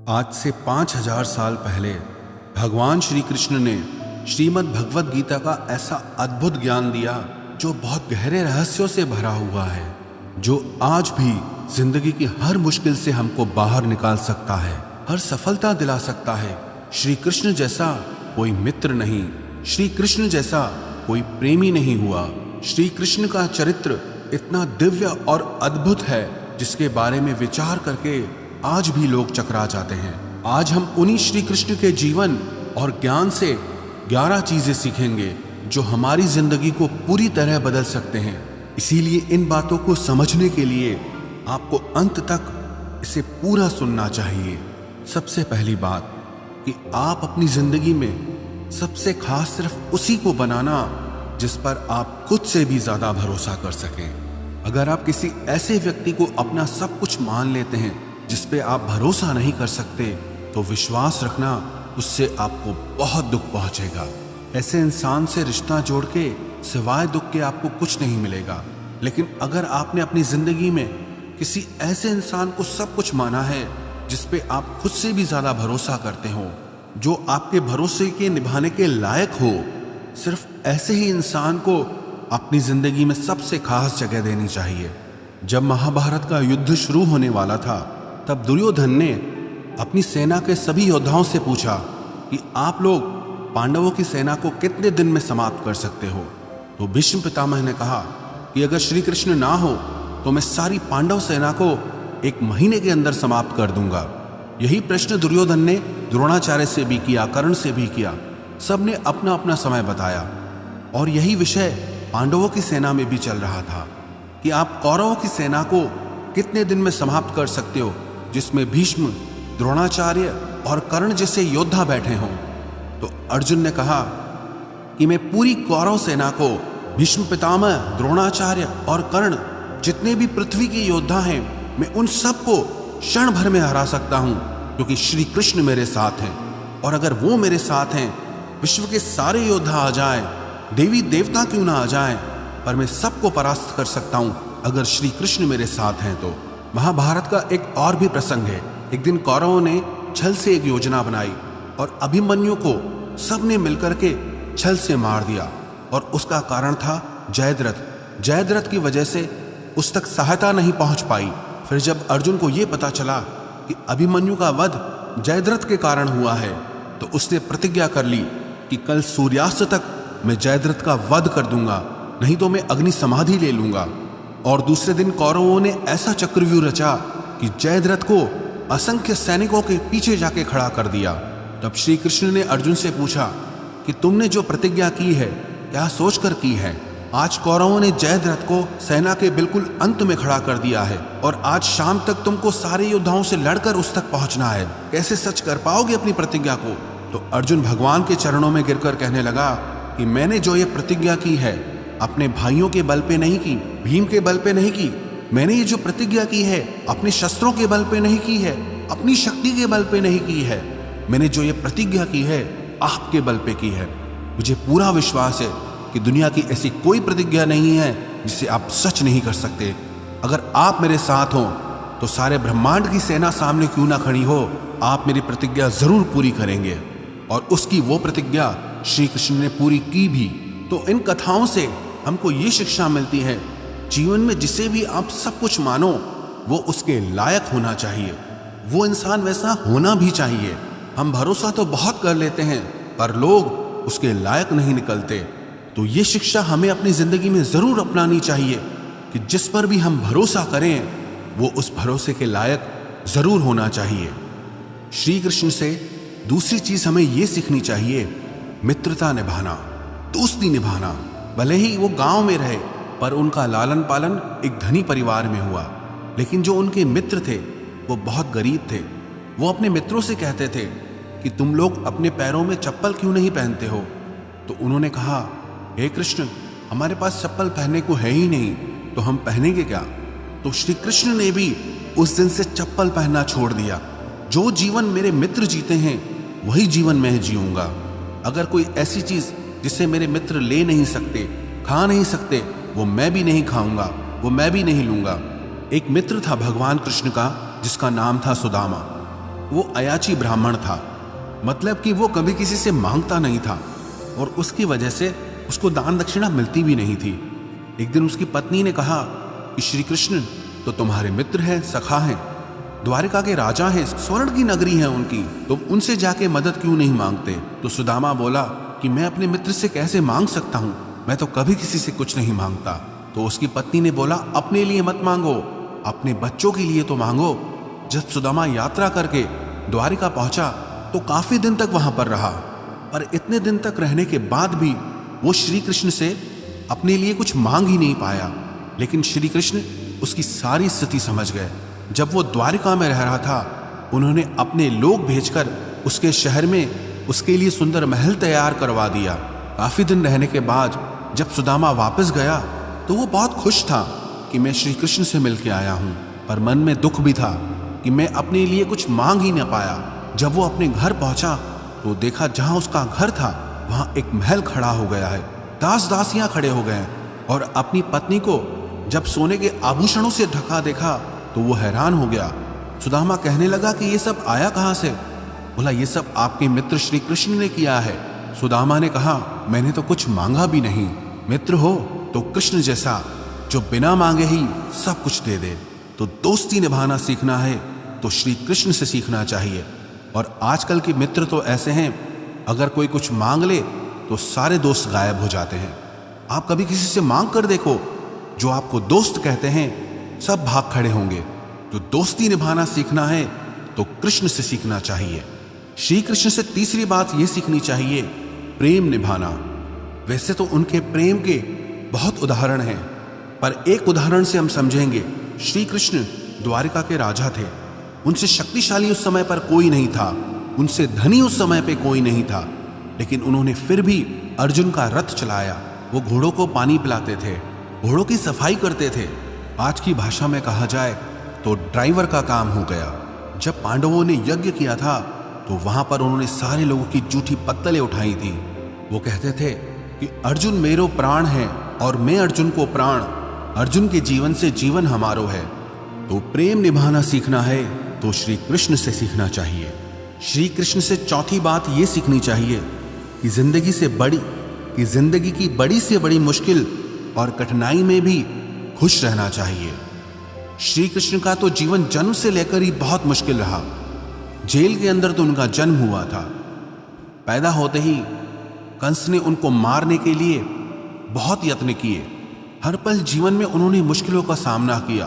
आज से 5000 साल पहले भगवान श्री कृष्ण ने श्रीमद् भगवद गीता का ऐसा अद्भुत ज्ञान दिया जो बहुत गहरे रहस्यों से भरा हुआ है, जो आज भी जिंदगी की हर मुश्किल से हमको बाहर निकाल सकता है, हर सफलता दिला सकता है। श्री कृष्ण जैसा कोई मित्र नहीं, श्री कृष्ण जैसा कोई प्रेमी नहीं हुआ। श्री कृष्ण का चरित्र इतना दिव्य और अद्भुत है जिसके बारे में विचार करके आज भी लोग चकरा जाते हैं। आज हम उन्हीं श्री कृष्ण के जीवन और ज्ञान से 11 चीजें सीखेंगे जो हमारी जिंदगी को पूरी तरह बदल सकते हैं। इसीलिए इन बातों को समझने के लिए आपको अंत तक इसे पूरा सुनना चाहिए। सबसे पहली बात कि आप अपनी जिंदगी में सबसे खास सिर्फ उसी को बनाना जिस पर आप खुद से भी ज्यादा भरोसा कर सकें। अगर आप किसी ऐसे व्यक्ति को अपना सब कुछ मान लेते हैं जिस पे आप भरोसा नहीं कर सकते, तो विश्वास रखना उससे आपको बहुत दुख पहुंचेगा। ऐसे इंसान से रिश्ता जोड़ के सिवाय दुख के आपको कुछ नहीं मिलेगा। लेकिन अगर आपने अपनी जिंदगी में किसी ऐसे इंसान को सब कुछ माना है जिस पे आप खुद से भी ज्यादा भरोसा करते हो, जो आपके भरोसे के निभाने के लायक हो, सिर्फ ऐसे ही इंसान को अपनी जिंदगी में सबसे खास जगह देनी चाहिए। जब महाभारत का युद्ध शुरू होने वाला था, तब दुर्योधन ने अपनी सेना के सभी योद्धाओं से पूछा कि आप लोग पांडवों की सेना को कितने दिन में समाप्त कर सकते हो। तो भीष्म पितामह ने कहा कि अगर श्री कृष्ण ना हो तो मैं सारी पांडव सेना को 1 महीने के अंदर समाप्त कर दूंगा। यही प्रश्न दुर्योधन ने द्रोणाचार्य से भी किया, कर्ण से भी किया। सब ने अपना अपना समय बताया और यही विषय पांडवों की सेना में भी चल रहा था कि आप कौरवों की सेना को कितने दिन में समाप्त कर सकते हो, जिसमें भीष्म, द्रोणाचार्य और कर्ण जैसे योद्धा बैठे हों। तो अर्जुन ने कहा कि मैं पूरी कौरव सेना को भीष्म पितामह, द्रोणाचार्य और कर्ण जितने भी पृथ्वी के योद्धा हैं, मैं उन सबको क्षण भर में हरा सकता हूं, क्योंकि श्री कृष्ण मेरे साथ हैं। और अगर वो मेरे साथ हैं, विश्व के सारे योद्धा आ जाएं, देवी देवता क्यों ना आ जाएं, पर मैं सबको परास्त कर सकता हूं अगर श्री कृष्ण मेरे साथ हैं तो। महाभारत का एक और भी प्रसंग है। एक दिन कौरवों ने छल से एक योजना बनाई और अभिमन्यु को सबने मिलकर के छल से मार दिया, और उसका कारण था जयद्रथ। जयद्रथ की वजह से उस तक सहायता नहीं पहुंच पाई। फिर जब अर्जुन को यह पता चला कि अभिमन्यु का वध जयद्रथ के कारण हुआ है, तो उसने प्रतिज्ञा कर ली कि कल सूर्यास्त तक मैं जयद्रथ का वध कर दूंगा, नहीं तो मैं अग्नि समाधि ले लूंगा। और दूसरे दिन कौरवों ने ऐसा चक्रव्यूह रचा कि जयद्रथ को असंख्य सैनिकों के पीछे जाके खड़ा कर दिया। तब श्री कृष्ण ने अर्जुन से पूछा कि तुमने जो प्रतिज्ञा की है क्या सोचकर की है? आज कौरवों ने जयद्रथ को सेना के बिल्कुल अंत में खड़ा कर दिया है, और आज शाम तक तुमको सारे योद्धाओं से लड़कर उस तक पहुंचना है। कैसे सच कर पाओगे अपनी प्रतिज्ञा को? तो अर्जुन भगवान के चरणों में गिरकर कहने लगा कि मैंने जो ये प्रतिज्ञा की है अपने भाइयों के बल पे नहीं की, भीम के बल पे नहीं की। मैंने ये जो प्रतिज्ञा की है अपने शस्त्रों के बल पे नहीं की है, अपनी शक्ति के बल पे नहीं की है। मैंने जो ये प्रतिज्ञा की है आपके बल पे की है। मुझे पूरा विश्वास है कि दुनिया की ऐसी कोई प्रतिज्ञा नहीं है जिसे आप सच नहीं कर सकते। अगर आप मेरे साथ हो तो सारे ब्रह्मांड की सेना सामने क्यों ना खड़ी हो, आप मेरी प्रतिज्ञा जरूर पूरी करेंगे। और उसकी वो प्रतिज्ञा श्री कृष्ण ने पूरी की भी। तो इन कथाओं से हमको ये शिक्षा मिलती है, जीवन में जिसे भी आप सब कुछ मानो वो उसके लायक होना चाहिए, वो इंसान वैसा होना भी चाहिए। हम भरोसा तो बहुत कर लेते हैं पर लोग उसके लायक नहीं निकलते। तो ये शिक्षा हमें अपनी जिंदगी में जरूर अपनानी चाहिए कि जिस पर भी हम भरोसा करें वो उस भरोसे के लायक जरूर होना चाहिए। श्री कृष्ण से दूसरी चीज हमें ये सीखनी चाहिए, मित्रता निभाना, दोस्ती निभाना। भले ही वो गांव में रहे पर उनका लालन पालन एक धनी परिवार में हुआ, लेकिन जो उनके मित्र थे वो बहुत गरीब थे। वो अपने मित्रों से कहते थे कि तुम लोग अपने पैरों में चप्पल क्यों नहीं पहनते हो? तो उन्होंने कहा, हे कृष्ण, हमारे पास चप्पल पहनने को है ही नहीं, तो हम पहनेंगे क्या? तो श्री कृष्ण ने भी उस दिन से चप्पल पहनना छोड़ दिया। जो जीवन मेरे मित्र जीते हैं वही जीवन मैं जीऊंगा। अगर कोई ऐसी चीज जिसे मेरे मित्र ले नहीं सकते, खा नहीं सकते, वो मैं भी नहीं खाऊंगा, वो मैं भी नहीं लूंगा। एक मित्र था भगवान कृष्ण का जिसका नाम था सुदामा। वो अयाची ब्राह्मण था, मतलब कि वो कभी किसी से मांगता नहीं था और उसकी वजह से उसको दान दक्षिणा मिलती भी नहीं थी। एक दिन उसकी पत्नी ने कहा कि श्री कृष्ण तो तुम्हारे मित्र हैं, सखा हैं, द्वारिका के राजा हैं, स्वर्ण की नगरी है उनकी, तुम उनसे जाके मदद क्यों नहीं मांगते? तो सुदामा बोला कि मैं अपने मित्र से कैसे मांग सकता हूँ, मैं तो कभी किसी से कुछ नहीं मांगता। तो उसकी पत्नी ने बोला, अपने लिए मत मांगो, अपने बच्चों के लिए तो मांगो। जब सुदामा यात्रा करके द्वारिका पहुंचा तो काफी दिन तक वहां पर रहा, पर इतने दिन तक रहने के बाद भी वो श्री कृष्ण से अपने लिए कुछ मांग ही नहीं पाया। लेकिन श्री कृष्ण उसकी सारी स्थिति समझ गए। जब वो द्वारिका में रह रहा था, उन्होंने अपने लोग भेजकर उसके शहर में उसके लिए सुंदर महल तैयार करवा दिया। काफी दिन रहने के बाद जब सुदामा वापस गया तो वो बहुत खुश था कि मैं श्री कृष्ण से मिलकर आया हूं, पर मन में दुख भी था कि मैं अपने लिए कुछ मांग ही न पाया। जब वो अपने घर पहुंचा तो देखा जहां उसका घर था वहां एक महल खड़ा हो गया है, दास दासियां खड़े हो गए और अपनी पत्नी को जब सोने के आभूषणों से ढका देखा तो वो हैरान हो गया। सुदामा कहने लगा कि ये सब आया कहां से? बोला, ये सब आपके मित्र श्री कृष्ण ने किया है। सुदामा ने कहा, मैंने तो कुछ मांगा भी नहीं। मित्र हो तो कृष्ण जैसा जो बिना मांगे ही सब कुछ दे दे। तो दोस्ती निभाना सीखना है तो श्री कृष्ण से सीखना चाहिए। और आजकल के मित्र तो ऐसे हैं, अगर कोई कुछ मांग ले तो सारे दोस्त गायब हो जाते हैं। आप कभी किसी से मांग कर देखो, जो आपको दोस्त कहते हैं सब भाग खड़े होंगे। जो दोस्ती निभाना सीखना है तो कृष्ण से सीखना चाहिए। श्री कृष्ण से तीसरी बात यह सीखनी चाहिए, प्रेम निभाना। वैसे तो उनके प्रेम के बहुत उदाहरण हैं, पर एक उदाहरण से हम समझेंगे। श्री कृष्ण द्वारिका के राजा थे, उनसे शक्तिशाली उस समय पर कोई नहीं था, उनसे धनी उस समय पे कोई नहीं था, लेकिन उन्होंने फिर भी अर्जुन का रथ चलाया। वो घोड़ों को पानी पिलाते थे, घोड़ों की सफाई करते थे। आज की भाषा में कहा जाए तो ड्राइवर का काम हो गया। जब पांडवों ने यज्ञ किया था तो वहां पर उन्होंने सारे लोगों की जूठी पत्तलें उठाई थी। वो कहते थे कि अर्जुन मेरो प्राण है और मैं अर्जुन को प्राण, अर्जुन के जीवन से जीवन हमारो है। तो प्रेम निभाना सीखना है तो श्री कृष्ण से सीखना चाहिए। श्री कृष्ण से चौथी बात यह सीखनी चाहिए कि जिंदगी की बड़ी से बड़ी मुश्किल और कठिनाई में भी खुश रहना चाहिए। श्री कृष्ण का तो जीवन जन्म से लेकर ही बहुत मुश्किल रहा। जेल के अंदर तो उनका जन्म हुआ था। पैदा होते ही कंस ने उनको मारने के लिए बहुत यत्न किए। हर पल जीवन में उन्होंने मुश्किलों का सामना किया,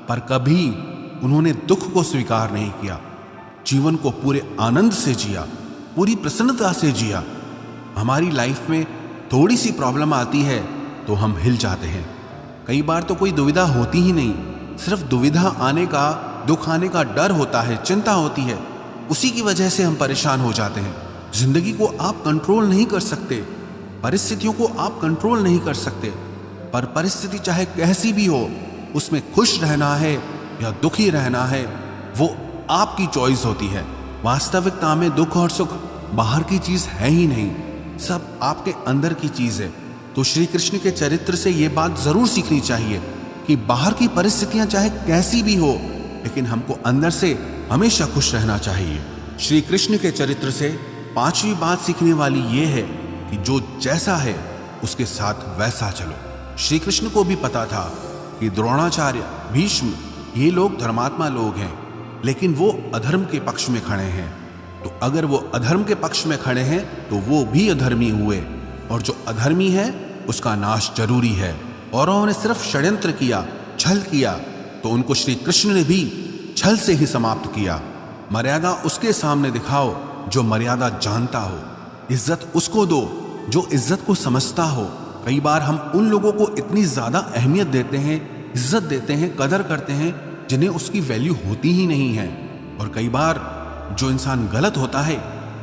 पर कभी उन्होंने दुख को स्वीकार नहीं किया। जीवन को पूरे आनंद से जिया, पूरी प्रसन्नता से जिया। हमारी लाइफ में थोड़ी सी प्रॉब्लम आती है तो हम हिल जाते हैं। कई बार तो कोई दुविधा होती ही नहीं, सिर्फ दुविधा आने का, दुख आने का डर होता है, चिंता होती है, उसी की वजह से हम परेशान हो जाते हैं। जिंदगी को आप कंट्रोल नहीं कर सकते, परिस्थितियों को आप कंट्रोल नहीं कर सकते, पर परिस्थिति चाहे कैसी भी हो, उसमें खुश रहना है या दुखी रहना है, वो आपकी चॉइस होती है। वास्तविकता में दुख और सुख बाहर की चीज है ही नहीं, सब आपके अंदर की चीज है। तो श्री कृष्ण के चरित्र से ये बात जरूर सीखनी चाहिए कि बाहर की परिस्थितियां चाहे कैसी भी हो, लेकिन हमको अंदर से हमेशा खुश रहना चाहिए। श्री कृष्ण के चरित्र से पांचवी बात सीखने वाली ये है कि जो जैसा है उसके साथ वैसा चलो। श्री कृष्ण को भी पता था कि द्रोणाचार्य, भीष्म ये लोग धर्मात्मा लोग हैं, लेकिन वो अधर्म के पक्ष में खड़े हैं। तो अगर वो अधर्म के पक्ष में खड़े हैं तो वो भी अधर्मी हुए, और जो अधर्मी है उसका नाश जरूरी है। और उन्होंने सिर्फ षड्यंत्र किया, छल किया, तो उनको श्री कृष्ण ने भी छल से ही समाप्त किया। मर्यादा उसके सामने दिखाओ जो मर्यादा जानता हो, इज्जत उसको दो जो इज्जत को समझता हो। कई बार हम उन लोगों को इतनी ज्यादा अहमियत देते हैं, इज्जत देते हैं, कदर करते हैं, जिन्हें उसकी वैल्यू होती ही नहीं है। और कई बार जो इंसान गलत होता है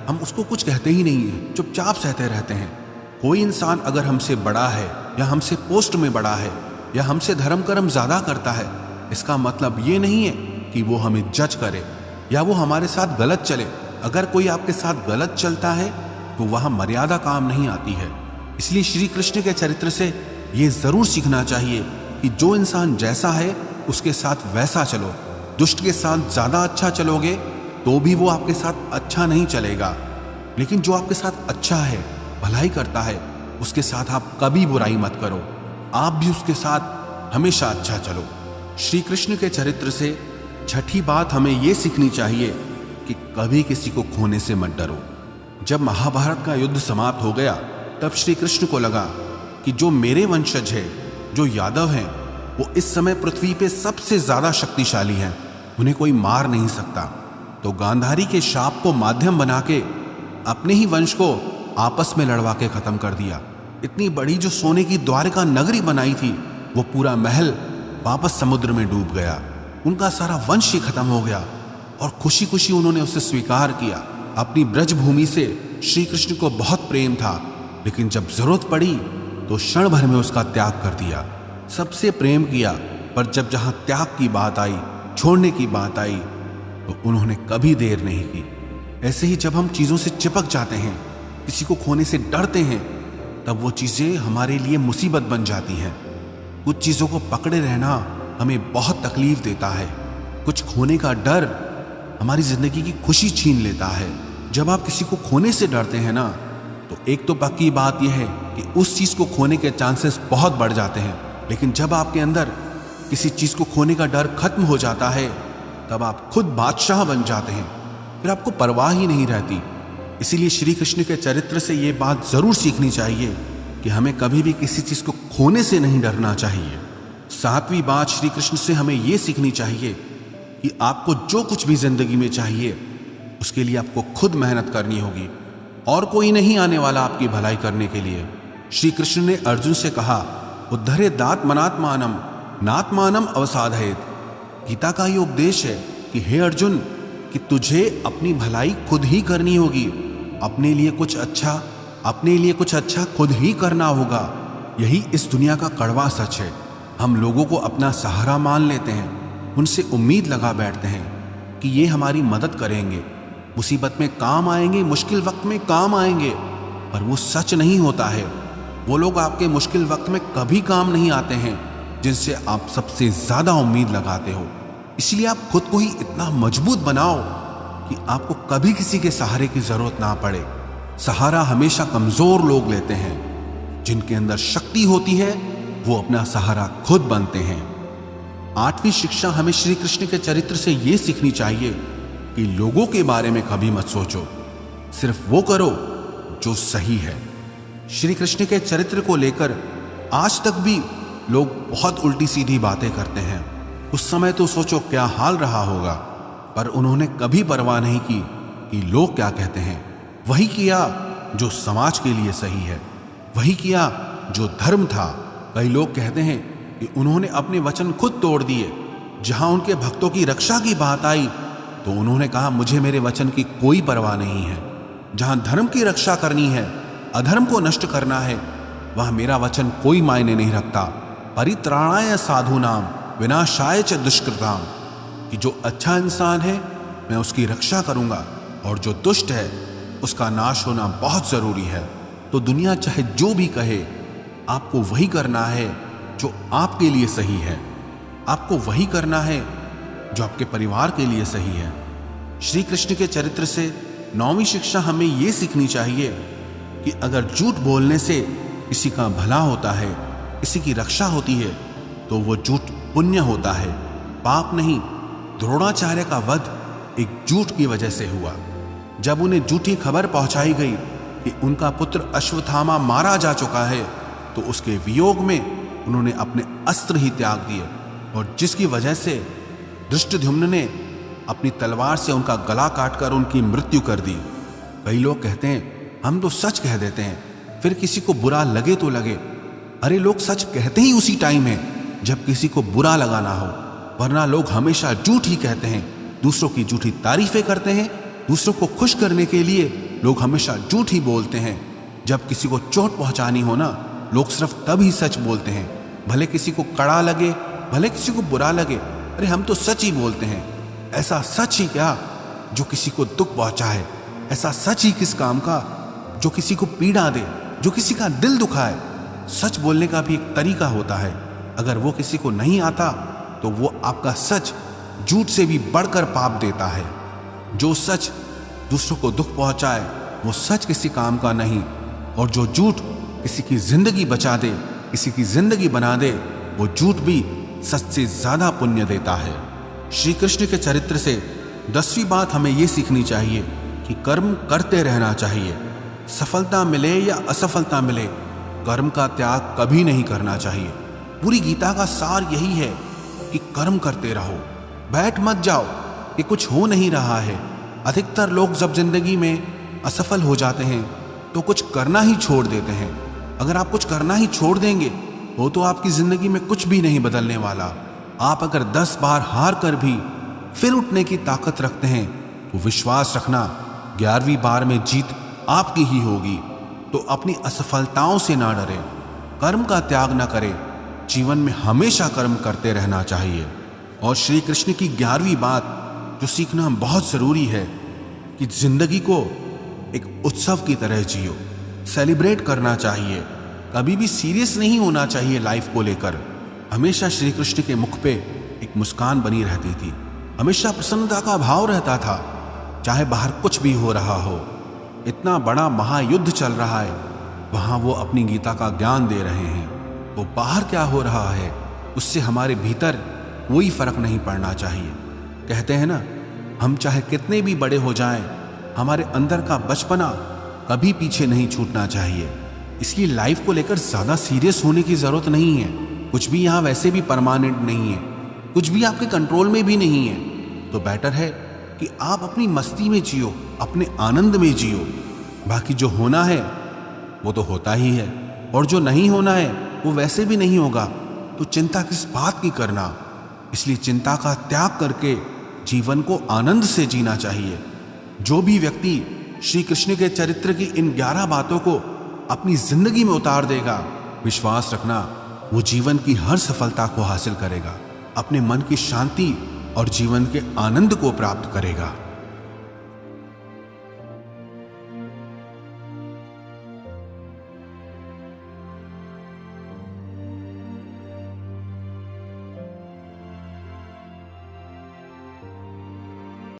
हम उसको कुछ कहते ही नहीं है, चुपचाप सहते रहते हैं। कोई इंसान अगर हमसे बड़ा है या हमसे पोस्ट में बड़ा है या हमसे धर्म कर्म ज्यादा करता है, इसका मतलब ये नहीं है कि वो हमें जज करे या वो हमारे साथ गलत चले। अगर कोई आपके साथ गलत चलता है तो वहां मर्यादा काम नहीं आती है। इसलिए श्री कृष्ण के चरित्र से ये जरूर सीखना चाहिए कि जो इंसान जैसा है उसके साथ वैसा चलो। दुष्ट के साथ ज्यादा अच्छा चलोगे तो भी वो आपके साथ अच्छा नहीं चलेगा, लेकिन जो आपके साथ अच्छा है, भलाई करता है, उसके साथ आप कभी बुराई मत करो। आप भी उसके साथ हमेशा अच्छा चलो। श्री कृष्ण के चरित्र से छठी बात हमें ये सीखनी चाहिए कि कभी किसी को खोने से मत डरो। जब महाभारत का युद्ध समाप्त हो गया, तब श्री कृष्ण को लगा कि जो मेरे वंशज है, जो यादव हैं, वो इस समय पृथ्वी पे सबसे ज्यादा शक्तिशाली हैं, उन्हें कोई मार नहीं सकता। तो गांधारी के शाप को माध्यम बना के अपने ही वंश को आपस में लड़वा के खत्म कर दिया। इतनी बड़ी जो सोने की द्वारका नगरी बनाई थी, वो पूरा महल वापस समुद्र में डूब गया। उनका सारा वंश ही खत्म हो गया और खुशी खुशी उन्होंने उसे स्वीकार किया। अपनी ब्रज भूमि से श्री कृष्ण को बहुत प्रेम था, लेकिन जब जरूरत पड़ी तो क्षण भर में उसका त्याग कर दिया। सबसे प्रेम किया, पर जब जहां त्याग की बात आई, छोड़ने की बात आई, तो उन्होंने कभी देर नहीं की। ऐसे ही जब हम चीजों से चिपक जाते हैं, किसी को खोने से डरते हैं, तब वो चीजें हमारे लिए मुसीबत बन जाती हैं। कुछ चीजों को पकड़े रहना हमें बहुत तकलीफ देता है। कुछ खोने का डर हमारी जिंदगी की खुशी छीन लेता है। जब आप किसी को खोने से डरते हैं ना, तो एक तो पक्की बात यह है कि उस चीज को खोने के चांसेस बहुत बढ़ जाते हैं। लेकिन जब आपके अंदर किसी चीज को खोने का डर खत्म हो जाता है, तब आप खुद बादशाह बन जाते हैं, फिर आपको परवाह ही नहीं रहती। इसीलिए श्री कृष्ण के चरित्र से ये बात जरूर सीखनी चाहिए कि हमें कभी भी किसी चीज को खोने से नहीं डरना चाहिए। सातवीं बात श्री कृष्ण से हमें ये सीखनी चाहिए कि आपको जो कुछ भी जिंदगी में चाहिए, उसके लिए आपको खुद मेहनत करनी होगी और कोई नहीं आने वाला आपकी भलाई करने के लिए। श्री कृष्ण ने अर्जुन से कहा, उद्धरेदात्मनात्मानम नात्मानम अवसाधयेत। गीता का ये उपदेश है कि हे अर्जुन, कि तुझे अपनी भलाई खुद ही करनी होगी। अपने लिए कुछ अच्छा खुद ही करना होगा। यही इस दुनिया का कड़वा सच है। हम लोगों को अपना सहारा मान लेते हैं, उनसे उम्मीद लगा बैठते हैं कि ये हमारी मदद करेंगे, मुसीबत में काम आएंगे, मुश्किल वक्त में काम आएंगे, पर वो सच नहीं होता है। वो लोग आपके मुश्किल वक्त में कभी काम नहीं आते हैं जिनसे आप सबसे ज्यादा उम्मीद लगाते हो। इसलिए आप खुद को ही इतना मजबूत बनाओ कि आपको कभी किसी के सहारे की जरूरत ना पड़े। सहारा हमेशा कमजोर लोग लेते हैं। जिनके अंदर शक्ति होती है, वो अपना सहारा खुद बनते हैं। आठवीं शिक्षा हमें श्री कृष्ण के चरित्र से यह सीखनी चाहिए कि लोगों के बारे में कभी मत सोचो, सिर्फ वो करो जो सही है। श्री कृष्ण के चरित्र को लेकर आज तक भी लोग बहुत उल्टी सीधी बातें करते हैं। उस समय तो सोचो क्या हाल रहा होगा, पर उन्होंने कभी परवाह नहीं की कि लोग क्या कहते हैं। वही किया जो समाज के लिए सही है, वही किया जो धर्म था। कई लोग कहते हैं कि उन्होंने अपने वचन खुद तोड़ दिए। जहां उनके भक्तों की रक्षा की बात आई तो उन्होंने कहा, मुझे मेरे वचन की कोई परवाह नहीं है। जहां धर्म की रक्षा करनी है, अधर्म को नष्ट करना है, वहां मेरा वचन कोई मायने नहीं रखता। परित्राणाय साधूनाम विनाशाय च दुष्कृताम, कि जो अच्छा इंसान है मैं उसकी रक्षा करूंगा और जो दुष्ट है उसका नाश होना बहुत जरूरी है। तो दुनिया चाहे जो भी कहे, आपको वही करना है जो आपके लिए सही है। आपको वही करना है जो आपके परिवार के लिए सही है। श्री कृष्ण के चरित्र से नौवीं शिक्षा हमें यह सीखनी चाहिए कि अगर झूठ बोलने से किसी का भला होता है, किसी की रक्षा होती है, तो वो झूठ पुण्य होता है, पाप नहीं। द्रोणाचार्य का वध एक झूठ की वजह से हुआ। जब उन्हें झूठी खबर पहुंचाई गई कि उनका पुत्र अश्वत्थामा मारा जा चुका है, तो उसके वियोग में उन्होंने अपने अस्त्र ही त्याग दिए, और जिसकी वजह से धृष्टद्युम्न ने अपनी तलवार से उनका गला काटकर उनकी मृत्यु कर दी। कई लोग कहते हैं हम तो सच कह देते हैं, फिर किसी को बुरा लगे तो लगे। अरे लोग सच कहते ही उसी टाइम है जब किसी को बुरा लगा ना हो, वरना लोग हमेशा झूठ ही कहते हैं, दूसरों की झूठी तारीफें करते हैं। दूसरों को खुश करने के लिए लोग हमेशा झूठ ही बोलते हैं। जब किसी को चोट पहुंचानी हो ना, लोग सिर्फ तब ही सच बोलते हैं, भले किसी को कड़ा लगे, भले किसी को बुरा लगे। अरे हम तो सच ही बोलते हैं। ऐसा सच ही क्या जो किसी को दुख पहुंचाए? ऐसा सच ही किस काम का जो किसी को पीड़ा दे, जो किसी का दिल दुखाए? सच बोलने का भी एक तरीका होता है। अगर वो किसी को नहीं आता तो वो आपका सच झूठ से भी बढ़कर पाप देता है। जो सच दूसरों को दुख पहुंचाए वो सच किसी काम का नहीं, और जो झूठ किसी की जिंदगी बचा दे, किसी की जिंदगी बना दे, वो झूठ भी सच से ज्यादा पुण्य देता है। श्री कृष्ण के चरित्र से 10वीं बात हमें ये सीखनी चाहिए कि कर्म करते रहना चाहिए। सफलता मिले या असफलता मिले, कर्म का त्याग कभी नहीं करना चाहिए। पूरी गीता का सार यही है कि कर्म करते रहो, बैठ मत जाओ कि कुछ हो नहीं रहा है। अधिकतर लोग जब जिंदगी में असफल हो जाते हैं तो कुछ करना ही छोड़ देते हैं। अगर आप कुछ करना ही छोड़ देंगे तो आपकी जिंदगी में कुछ भी नहीं बदलने वाला। आप अगर 10 बार हार कर भी फिर उठने की ताकत रखते हैं तो विश्वास रखना 11वीं बार में जीत आपकी ही होगी। तो अपनी असफलताओं से ना डरे, कर्म का त्याग ना करें, जीवन में हमेशा कर्म करते रहना चाहिए। और श्री कृष्ण की 11वीं बात जो सीखना बहुत जरूरी है कि जिंदगी को एक उत्सव की तरह जियो, सेलिब्रेट करना चाहिए। कभी भी सीरियस नहीं होना चाहिए लाइफ को लेकर। हमेशा श्री कृष्ण के मुख पे एक मुस्कान बनी रहती थी, हमेशा प्रसन्नता का भाव रहता था, चाहे बाहर कुछ भी हो रहा हो। इतना बड़ा महायुद्ध चल रहा है, वहां वो अपनी गीता का ज्ञान दे रहे हैं। वो बाहर क्या हो रहा है उससे हमारे भीतर कोई फर्क नहीं पड़ना चाहिए। कहते हैं ना, हम चाहे कितने भी बड़े हो जाएं, हमारे अंदर का बचपना कभी पीछे नहीं छूटना चाहिए। इसलिए लाइफ को लेकर ज्यादा सीरियस होने की जरूरत नहीं है। कुछ भी यहाँ वैसे भी परमानेंट नहीं है, कुछ भी आपके कंट्रोल में भी नहीं है। तो बेटर है कि आप अपनी मस्ती में जियो, अपने आनंद में जियो। बाकी जो होना है वो तो होता ही है, और जो नहीं होना है वो वैसे भी नहीं होगा। तो चिंता किस बात की करना। इसलिए चिंता का त्याग करके जीवन को आनंद से जीना चाहिए। जो भी व्यक्ति श्री कृष्ण के चरित्र की इन 11 बातों को अपनी जिंदगी में उतार देगा, विश्वास रखना वो जीवन की हर सफलता को हासिल करेगा, अपने मन की शांति और जीवन के आनंद को प्राप्त करेगा।